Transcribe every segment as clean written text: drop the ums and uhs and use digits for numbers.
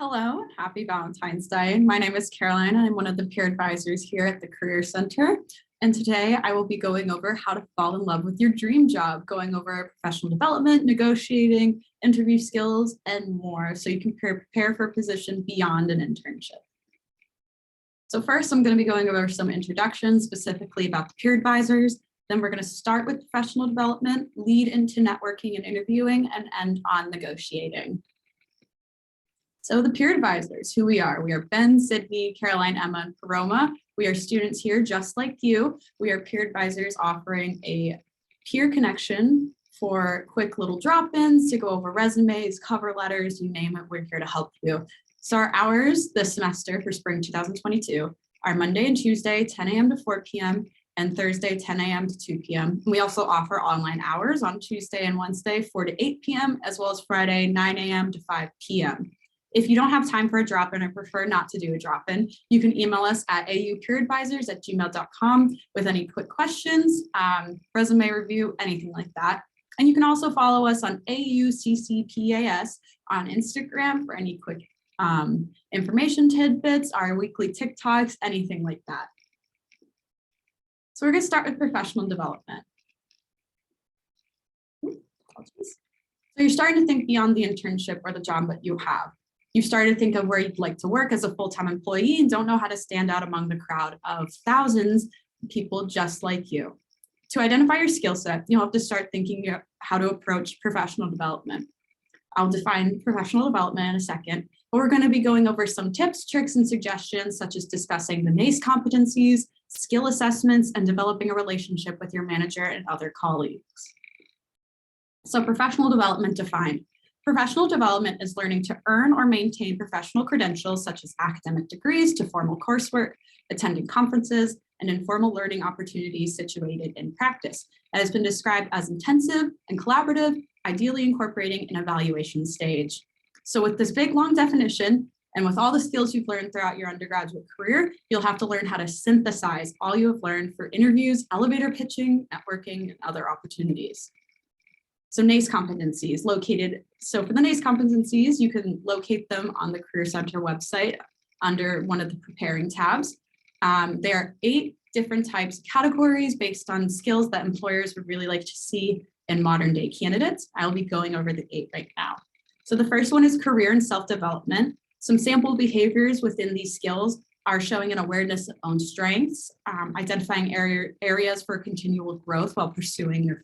Hello, and happy Valentine's Day. My name is Caroline, and I'm one of the peer advisors here at the Career Center. And today I will be going over how to fall in love with your dream job, going over professional development, negotiating, interview skills, and more, so you can prepare for a position beyond an internship. So first, I'm going to be going over some introductions specifically about the peer advisors. Then we're going to start with professional development, lead into networking and interviewing, and end on negotiating. So the peer advisors, who we are Ben, Sydney, Caroline, Emma, and Paroma. We are students here just like you. We are peer advisors offering a peer connection for quick little drop-ins to go over resumes, cover letters, you name it, we're here to help you. So our hours this semester for spring 2022 are Monday and Tuesday, 10 a.m. to 4 p.m. and Thursday, 10 a.m. to 2 p.m. We also offer online hours on Tuesday and Wednesday, 4 to 8 p.m., as well as Friday, 9 a.m. to 5 p.m. If you don't have time for a drop-in or prefer not to do a drop-in, you can email us at aupeeradvisors@gmail.com with any quick questions, resume review, anything like that. And you can also follow us on AUCCPAS on Instagram for any quick information tidbits, our weekly TikToks, anything like that. So we're going to start with professional development. So you're starting to think beyond the internship or the job that you have. You've started to think of where you'd like to work as a full-time employee and don't know how to stand out among the crowd of thousands of people just like you. To identify your skill set, you'll have to start thinking how to approach professional development. I'll define professional development in a second, but we're going to be going over some tips, tricks, and suggestions, such as discussing the NACE competencies, skill assessments, and developing a relationship with your manager and other colleagues. So professional development defined. Professional development is learning to earn or maintain professional credentials such as academic degrees to formal coursework, attending conferences, and informal learning opportunities situated in practice. It has been described as intensive and collaborative, ideally incorporating an evaluation stage. So with this big, long definition, and with all the skills you've learned throughout your undergraduate career, you'll have to learn how to synthesize all you have learned for interviews, elevator pitching, networking, and other opportunities. So NACE competencies located. So for the NACE competencies, you can locate them on the Career Center website under one of the preparing tabs. There are 8 different types of categories based on skills that employers would really like to see in modern day candidates. I'll be going over the 8 right now. So the first one is career and self-development. Some sample behaviors within these skills are showing an awareness of own strengths, identifying areas for continual growth while pursuing your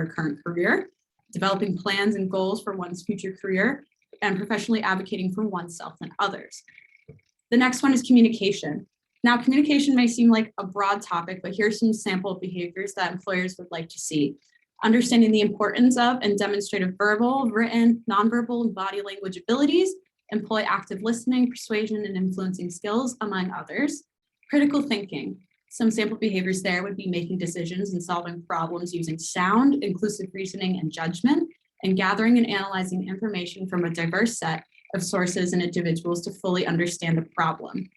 current career, developing plans and goals for one's future career, and professionally advocating for oneself and others. The next one is communication. Now, communication may seem like a broad topic, but here's some sample behaviors that employers would like to see. Understanding the importance of and demonstrative verbal, written, nonverbal, and body language abilities, employ active listening, persuasion, and influencing skills, among others. Critical thinking. Some sample behaviors there would be making decisions and solving problems using sound, inclusive reasoning, and judgment, and gathering and analyzing information from a diverse set of sources and individuals to fully understand the problem.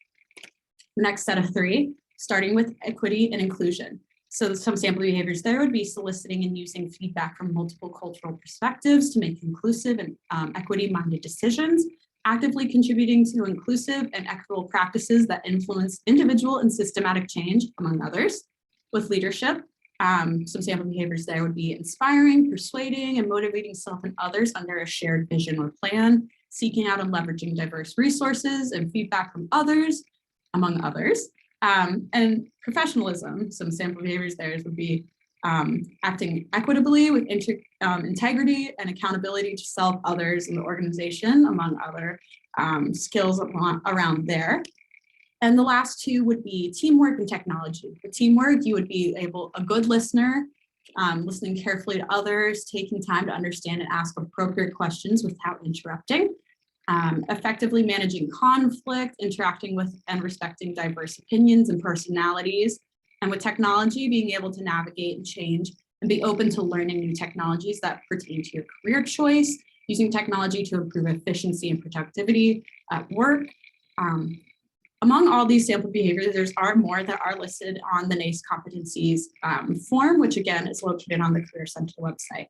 The next set of 3, starting with equity and inclusion. So some sample behaviors there would be soliciting and using feedback from multiple cultural perspectives to make inclusive and equity-minded decisions, actively contributing to inclusive and equitable practices that influence individual and systematic change, among others. With leadership, some sample behaviors there would be inspiring, persuading, and motivating self and others under a shared vision or plan, seeking out and leveraging diverse resources and feedback from others, among others. And professionalism, some sample behaviors there would be acting equitably with integrity and accountability to self, others, and the organization, among other skills around there. And the last 2 would be teamwork and technology. For teamwork, you would be a good listener, listening carefully to others, taking time to understand and ask appropriate questions without interrupting, effectively managing conflict, interacting with and respecting diverse opinions and personalities, and with technology, being able to navigate and change and be open to learning new technologies that pertain to your career choice, using technology to improve efficiency and productivity at work. Among all these sample behaviors, there are more that are listed on the NACE competencies form, which again is located on the Career Center website.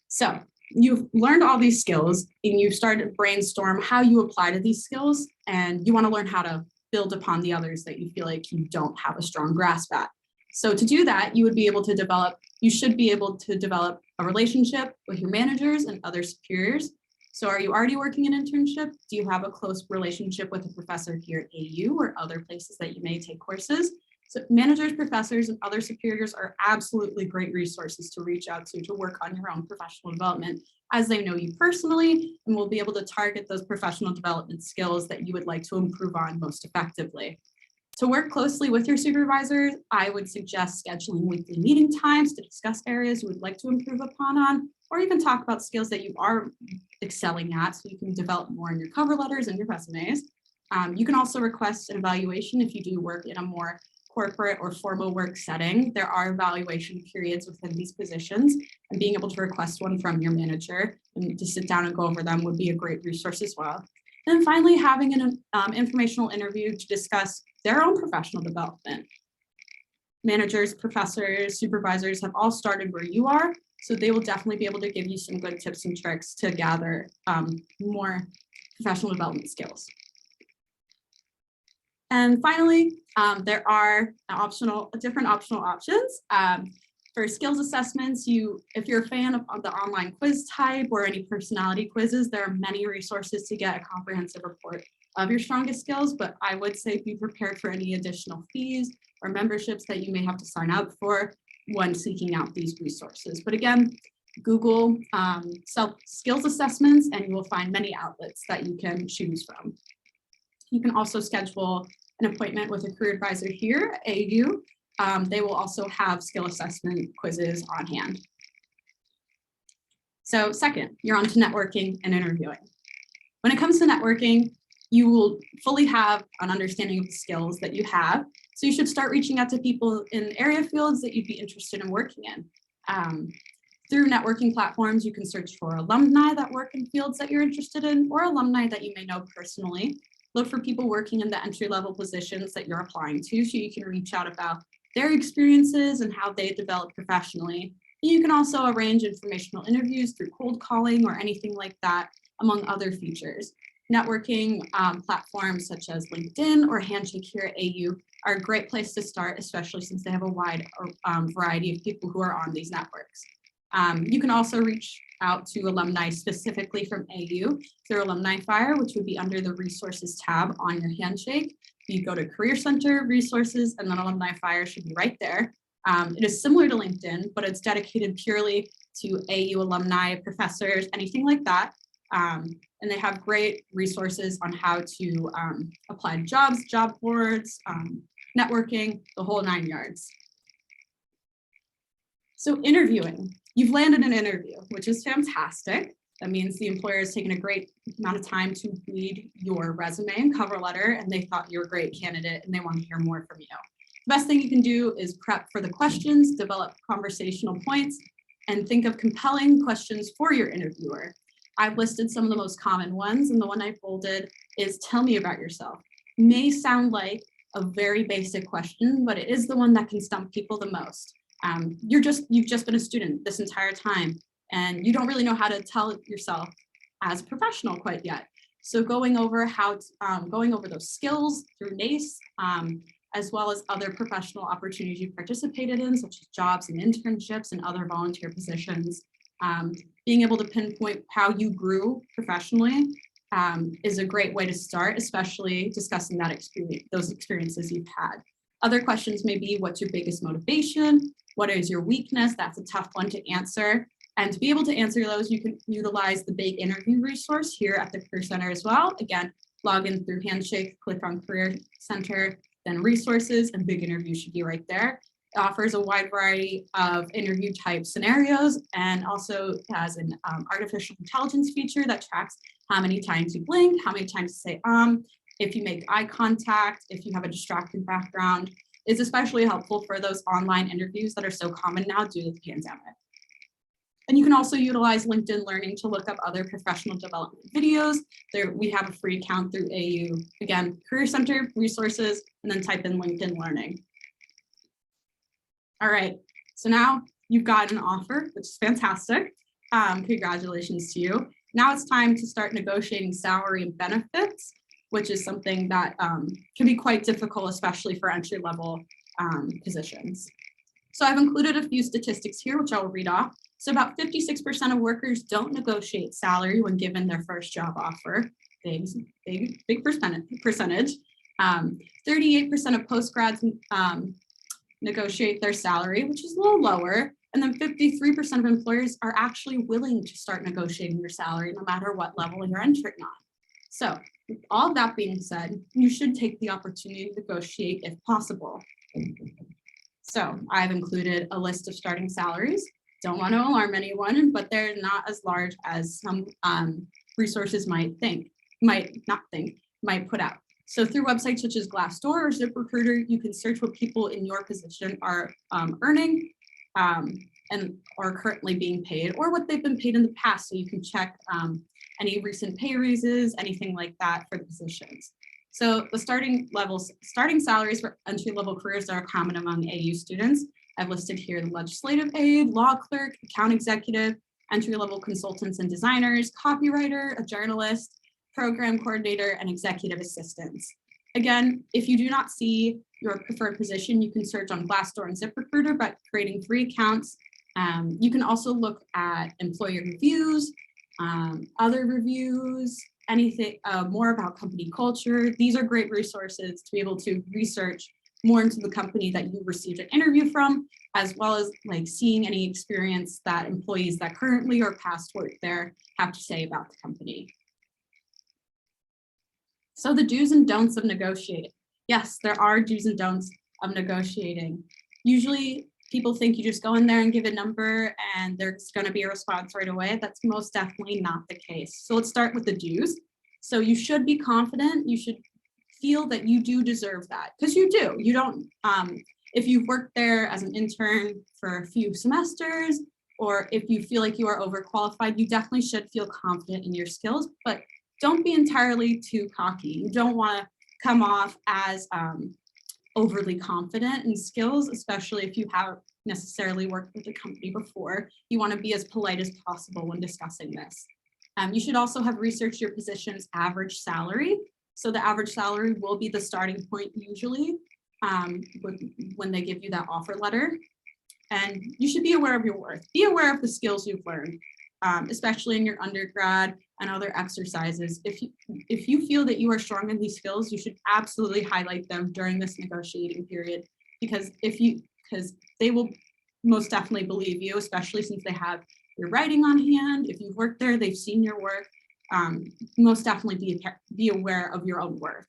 So you've learned all these skills and you've started to brainstorm how you apply to these skills, and you want to learn how to build upon the others that you feel like you don't have a strong grasp at. So to do that, you should be able to develop a relationship with your managers and other superiors. So are you already working an internship? Do you have a close relationship with a professor here at AU or other places that you may take courses? So managers, professors, and other superiors are absolutely great resources to reach out to work on your own professional development, as they know you personally and will be able to target those professional development skills that you would like to improve on most effectively. To work closely with your supervisors, I would suggest scheduling weekly meeting times to discuss areas you would like to improve upon, or even talk about skills that you are excelling at so you can develop more in your cover letters and your resumes. You can also request an evaluation if you do work in a more corporate or formal work setting. There are evaluation periods within these positions, and being able to request one from your manager and to sit down and go over them would be a great resource as well. And then finally, having an informational interview to discuss their own professional development. Managers, professors, supervisors have all started where you are, so they will definitely be able to give you some good tips and tricks to gather more professional development skills. And finally, there are different optional options. For skills assessments, if you're a fan of the online quiz type or any personality quizzes, there are many resources to get a comprehensive report of your strongest skills, but I would say be prepared for any additional fees or memberships that you may have to sign up for when seeking out these resources. But again, Google skills assessments and you will find many outlets that you can choose from. You can also schedule an appointment with a career advisor here at AU. They will also have skill assessment quizzes on hand. So second, you're on to networking and interviewing. When it comes to networking, you will fully have an understanding of the skills that you have. So you should start reaching out to people in area fields that you'd be interested in working in. Through networking platforms, you can search for alumni that work in fields that you're interested in, or alumni that you may know personally. Look for people working in the entry-level positions that you're applying to, so you can reach out about their experiences and how they develop professionally. And you can also arrange informational interviews through cold calling or anything like that, among other features. Networking platforms such as LinkedIn or Handshake here at AU are a great place to start, especially since they have a wide variety of people who are on these networks. You can also reach out to alumni specifically from AU through Alumni Fire, which would be under the Resources tab on your Handshake. You go to Career Center, Resources, and then Alumni Fire should be right there. It is similar to LinkedIn, but it's dedicated purely to AU alumni, professors, anything like that. And they have great resources on how to apply to jobs, job boards, networking, the whole 9 yards. So interviewing, you've landed an interview, which is fantastic. That means the employer has taken a great amount of time to read your resume and cover letter, and they thought you were a great candidate and they want to hear more from you. The best thing you can do is prep for the questions, develop conversational points, and think of compelling questions for your interviewer. I've listed some of the most common ones, and the one I bolded is tell me about yourself. May sound like a very basic question, but it is the one that can stump people the most. You've just been a student this entire time, and you don't really know how to tell yourself as a professional quite yet. So going over those skills through NACE, as well as other professional opportunities you participated in, such as jobs and internships and other volunteer positions. Being able to pinpoint how you grew professionally is a great way to start, especially discussing those experiences you've had. Other questions may be, what's your biggest motivation? What is your weakness? That's a tough one to answer. And to be able to answer those, you can utilize the big interview resource here at the Career Center as well. Again, log in through Handshake, click on Career Center, then resources, and big interview should be right there. It offers a wide variety of interview type scenarios, and also has an artificial intelligence feature that tracks how many times you blink, how many times you say if you make eye contact, if you have a distracted background. It's especially helpful for those online interviews that are so common now due to the pandemic. And you can also utilize LinkedIn Learning to look up other professional development videos. We have a free account through AU. Again, Career Center, resources, and then type in LinkedIn Learning. All right, so now you've got an offer, which is fantastic. Congratulations to you. Now it's time to start negotiating salary and benefits, which is something that can be quite difficult, especially for entry-level positions. So I've included a few statistics here, which I will read off. So about 56% of workers don't negotiate salary when given their first job offer. Big percentage. 38% of postgrads negotiate their salary, which is a little lower. And then 53% of employers are actually willing to start negotiating your salary no matter what level you're entering on. So with all that being said, you should take the opportunity to negotiate if possible. So I've included a list of starting salaries. Don't want to alarm anyone, but they're not as large as some resources might put out. So through websites such as Glassdoor or ZipRecruiter, you can search what people in your position are earning and are currently being paid, or what they've been paid in the past. So you can check any recent pay raises, anything like that for the positions. So the starting salaries for entry-level careers that are common among AU students, I've listed here the legislative aide, law clerk, account executive, entry-level consultants and designers, copywriter, a journalist, program coordinator, and executive assistants. Again, if you do not see your preferred position, you can search on Glassdoor and ZipRecruiter by creating 3 accounts. You can also look at employer reviews, other reviews, anything more about company culture. These are great resources to be able to research more into the company that you received an interview from, as well as like seeing any experience that employees that currently or past work there have to say about the company. So the do's and don'ts of negotiating. Yes, there are do's and don'ts of negotiating. Usually people think you just go in there and give a number and there's going to be a response right away. That's most definitely not the case. So let's start with the do's. So you should be confident. You should feel that you do deserve that, because you do. You don't, if you've worked there as an intern for a few semesters, or if you feel like you are overqualified, you definitely should feel confident in your skills, but don't be entirely too cocky. You don't want to come off as overly confident in skills, especially if you haven't necessarily worked with a company before. You want to be as polite as possible when discussing this. You should also have researched your position's average salary. So the average salary will be the starting point usually when they give you that offer letter. And you should be aware of your worth. Be aware of the skills you've learned, especially in your undergrad and other exercises. If you feel that you are strong in these skills, you should absolutely highlight them during this negotiating period, because they will most definitely believe you, especially since they have your writing on hand. If you've worked there, they've seen your work. Most definitely be aware of your own worth,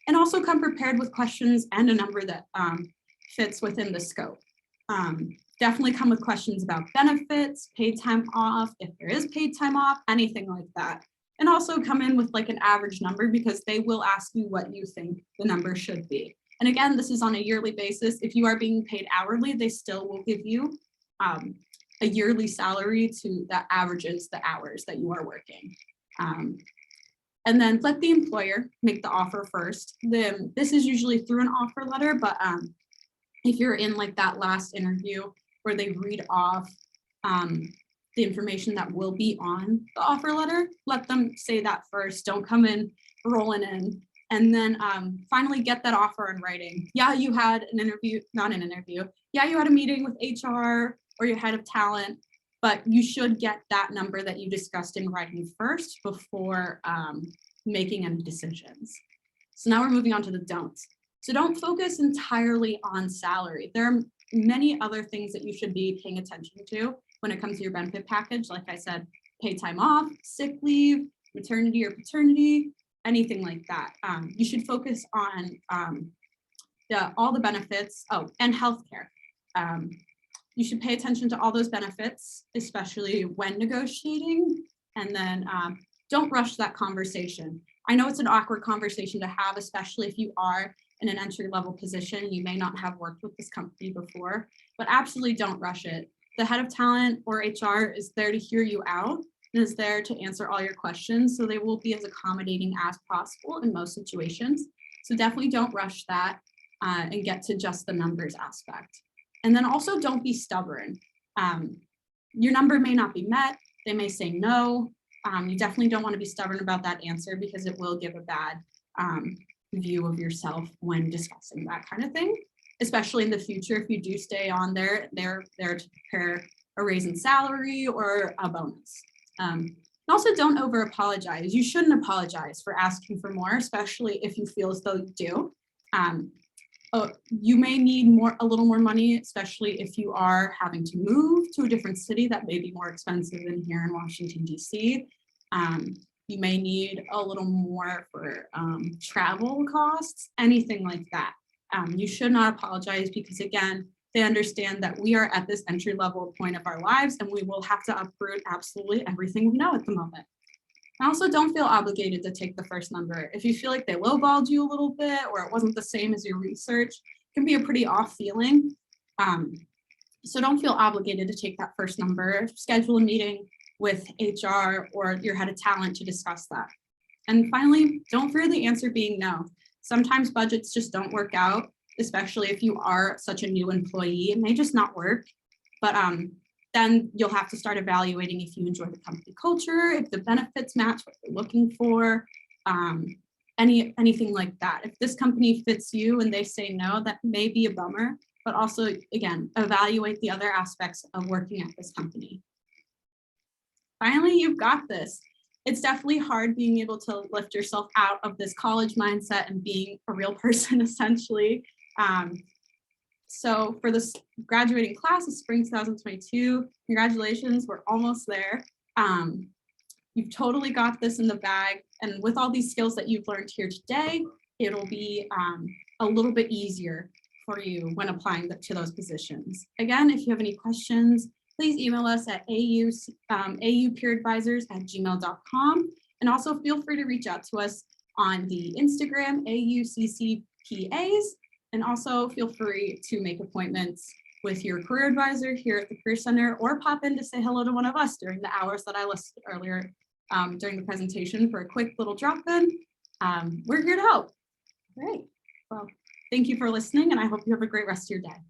and also come prepared with questions and a number that fits within the scope. Definitely come with questions about benefits, paid time off, if there is paid time off, anything like that. And also come in with like an average number, because they will ask you what you think the number should be. And again, this is on a yearly basis. If you are being paid hourly, they still will give you a yearly salary that averages the hours that you are working. And then let the employer make the offer first. This is usually through an offer letter, but if you're in like that last interview where they read off the information that will be on the offer letter, let them say that first. Don't come in rolling in. And then finally get that offer in writing. Yeah, you had an interview, not an interview. Yeah, you had a meeting with HR or your head of talent, but you should get that number that you discussed in writing first before making any decisions. So now we're moving on to the don'ts. So don't focus entirely on salary. There are many other things that you should be paying attention to when it comes to your benefit package. Like I said, paid time off, sick leave, maternity or paternity, anything like that. You should focus on all the benefits, and healthcare. You should pay attention to all those benefits, especially when negotiating, and then don't rush that conversation. I know it's an awkward conversation to have, especially if you are in an entry-level position. You may not have worked with this company before, but absolutely don't rush it. The head of talent or HR is there to hear you out and is there to answer all your questions, so they will be as accommodating as possible in most situations. So definitely don't rush that and get to just the numbers aspect. And then also don't be stubborn. Your number may not be met. They may say no. You definitely don't want to be stubborn about that answer because it will give a bad view of yourself when discussing that kind of thing, especially in the future. If you do stay on there, they're there to prepare a raise in salary or a bonus. Also, don't over apologize. You shouldn't apologize for asking for more, especially if you feel as though you do. You may need a little more money, especially if you are having to move to a different city that may be more expensive than here in Washington, D.C. You may need a little more for travel costs, anything like that. You should not apologize because, again, they understand that we are at this entry level point of our lives and we will have to uproot absolutely everything we know at the moment. And also, don't feel obligated to take the first number. If you feel like they lowballed you a little bit or it wasn't the same as your research, it can be a pretty off feeling. So don't feel obligated to take that first number. Schedule a meeting with HR or your head of talent to discuss that. And finally, don't fear the answer being no. Sometimes budgets just don't work out, especially if you are such a new employee. It may just not work, but then you'll have to start evaluating if you enjoy the company culture, if the benefits match what you're looking for, anything like that. If this company fits you and they say no, that may be a bummer, but also, again, evaluate the other aspects of working at this company. Finally, you've got this. It's definitely hard being able to lift yourself out of this college mindset and being a real person, essentially. So for this graduating class of spring 2022, congratulations, we're almost there. You've totally got this in the bag. And with all these skills that you've learned here today, it'll be a little bit easier for you when applying to those positions. Again, if you have any questions, please email us at aupeeradvisors@gmail.com. And also feel free to reach out to us on the Instagram, AUCCPAs. And also feel free to make appointments with your career advisor here at the Career Center or pop in to say hello to one of us during the hours that I listed earlier during the presentation for a quick little drop-in. We're here to help. Great. Well, thank you for listening and I hope you have a great rest of your day.